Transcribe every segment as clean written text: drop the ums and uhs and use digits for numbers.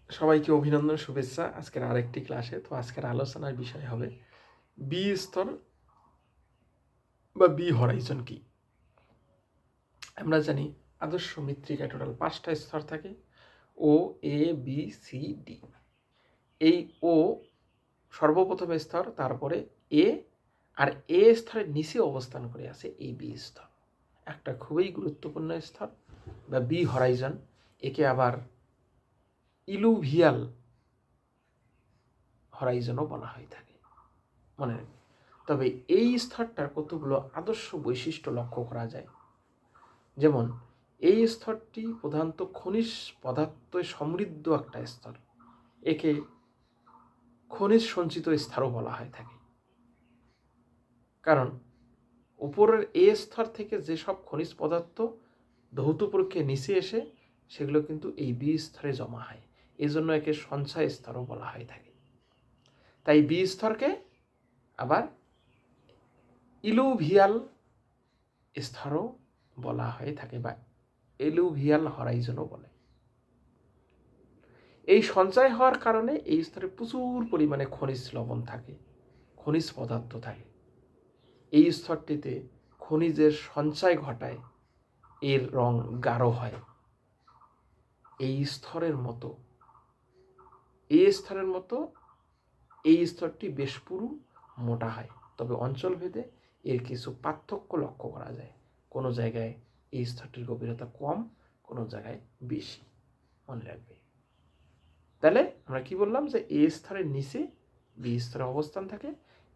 সবাইকে অভিনন্দন, শুভেচ্ছা আজকের আরেকটি ক্লাসে। তো আজকের আলোচনার বিষয় হবে বি স্তর বা বি হরাইজন কি। আমরা জানি আদর্শ মৃত্তিকায় টোটাল 5টা স্তর থাকে, ও, এ, বি, সি, ডি। এই ও সর্বপ্রথম স্তর, তারপরে এ, আর এ স্তরের নিচে অবস্থান করে আছে এই বি স্তর, একটা খুবই গুরুত্বপূর্ণ স্তর বা বি হরাইজন। একে আবার ইলুভিয়াল হরাইজনও বলা হয়ে থাকে, মনে রাখবে। তবে এই স্তরটার কতগুলো আদর্শ বৈশিষ্ট্য লক্ষ্য করা যায়। যেমন এই স্তরটি প্রধানত খনিজ পদার্থে সমৃদ্ধ একটা স্তর, একে খনিজ সঞ্চিত স্তরও বলা হয়ে থাকে। কারণ উপরের এ স্তর থেকে যেসব খনিজ পদার্থ ধৌত প্রক্রিয়ায় নিচে এসে সেগুলো কিন্তু এই বি স্তরে জমা হয়, এজন্য একে সঞ্চয় স্তরও বলা হয়ে থাকে। তাই বি স্তরকে আবার ইলুভিয়াল স্তরও বলা হয়ে থাকে বা এলুভিয়াল হরাইজনও বলে। এই সঞ্চয় হওয়ার কারণে এই স্তরে প্রচুর পরিমাণে খনিজ লবণ থাকে, খনিজ পদার্থ থাকে। এই স্তরটিতে খনিজের সঞ্চয় ঘটায়, এর রং গাঢ় হয়। এই স্তরের মতো এই স্তরটি বেশ পুরু মোটা হয়, তবে অঞ্চলভেদে এর কিছু পার্থক্য লক্ষ্য করা যায়। কোনো জায়গায় এই স্তরটির গভীরতা কম, কোনো জায়গায় বেশি, মনে রাখবে। তাহলে আমরা কি বললাম যে এ স্তরের নিচে বি স্তরে অবস্থান থাকে।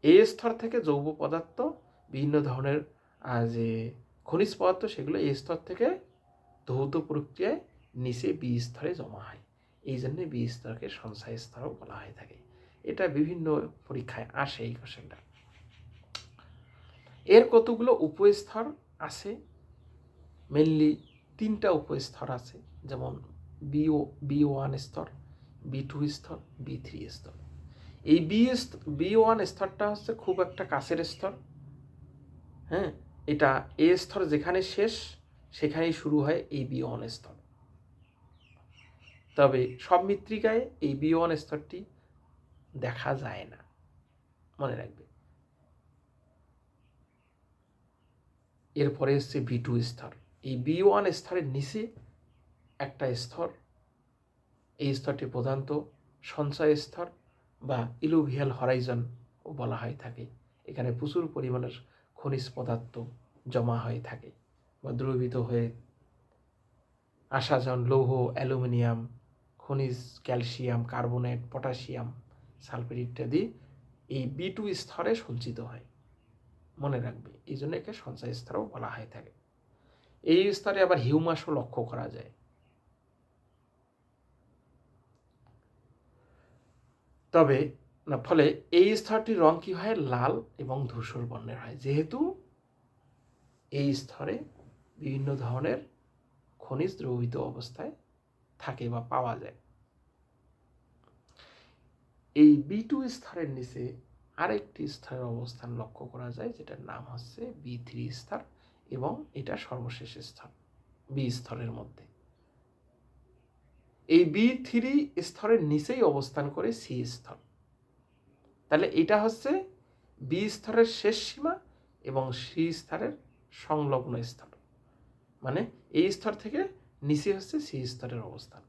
এ স্তর থেকে যৌগ পদার্থ, বিভিন্ন ধরনের যে খনিজ পদার্থ, সেগুলো এ স্তর থেকে ধৌত প্রক্রিয়ায় নিচে বি স্তরে জমা হয়। এই জন্যে বি স্তরকে সঞ্চয় স্তরও বলা হয়ে থাকে। এটা বিভিন্ন পরীক্ষায় আসে এই কোশ্চেনটা। এর কতগুলো উপস্তর আছে? মেনলি 3টা উপস্তর আছে, যেমন বি1 স্তর, বি2 স্তর, বি3 স্তর। এই বি1 স্তরটা হচ্ছে খুব একটা কাছের স্তর। হ্যাঁ, এটা এ স্তর যেখানে শেষ সেখানেই শুরু হয় এই বি1 স্তর। তবে সব মৃত্তিকায় এই বি1 স্তরটি দেখা যায় না, মনে রাখবে। এরপরে হচ্ছে বি2 স্তর। এই বি1 স্তরের নিচে একটা স্তর, এই স্তরটি প্রধানত সঞ্চয় স্তর বা ইলুভিয়াল হরাইজন ও বলা হয়ে থাকে। এখানে প্রচুর পরিমাণের খনিজ পদার্থ জমা হয়ে থাকে বা দ্রবীভূত হয়ে আসা, যেমন লৌহ, অ্যালুমিনিয়াম, খনিজ ক্যালসিয়াম, কার্বনেট, পটাশিয়াম, সালফেট ইত্যাদি এই বি2 স্তরে সঞ্চিত হয়, মনে রাখবে। এই জন্য একে সঞ্চয় স্তরও বলা হয়ে থাকে। এই স্তরে আবার হিউমাসও লক্ষ্য করা যায়। তবে ফলে এই স্তরটির রং কি হয়? লাল এবং ধূসর বর্ণের হয়, যেহেতু এই স্তরে বিভিন্ন ধরনের খনিজ দ্রবীভূত অবস্থায় থাকে বা পাওয়া যায়। এই বি2 স্তরের নিচে আরেকটি স্তরের অবস্থান লক্ষ্য করা যায়, যেটার নাম হচ্ছে বি3 স্তর, এবং এটা সর্বশেষ স্তর বি স্তরের মধ্যে। এই বি3 স্তরের নিচেই অবস্থান করে সি স্তর। তাহলে এটা হচ্ছে বি স্তরের শেষ সীমা এবং সি স্তরের সংলগ্ন স্তর, মানে এই স্তর থেকে নিচে হচ্ছে সি স্তরের অবস্থান।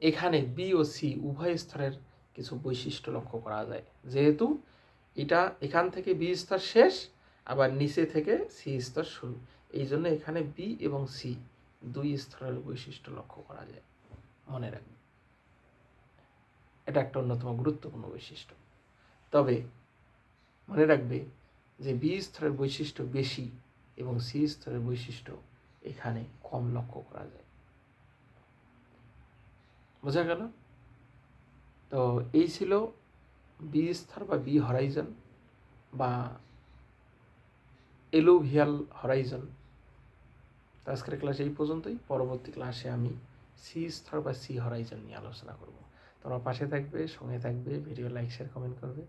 এখানে বি ও সি উভয় স্তরের কিছু বৈশিষ্ট্য লক্ষ্য করা যায়, যেহেতু এটা এখান থেকে বি স্তর শেষ, আবার নিচে থেকে সি স্তর শুরু, এই জন্য এখানে বি এবং সি 2 স্তরের বৈশিষ্ট্য লক্ষ্য করা যায়, মনে রাখবে। এটা একটা অন্যতম গুরুত্বপূর্ণ বৈশিষ্ট্য। তবে মনে রাখবে যে বি স্তরের বৈশিষ্ট্য বেশি এবং সি স্তরের বৈশিষ্ট্য এখানে কম লক্ষ্য করা যায়। বোঝা গেল? তো এই ছিল বি স্তর বা বি হরাইজন বা এলুভিয়াল হরাইজন। আজকের ক্লাসে এই পর্যন্তই। পরবর্তী ক্লাসে আমি সি স্তর বা সি হরাইজন নিয়ে আলোচনা করব। তোমরা পাশে থাকবে, সঙ্গে থাকবে, ভিডিও লাইক, শেয়ার, কমেন্ট করবে।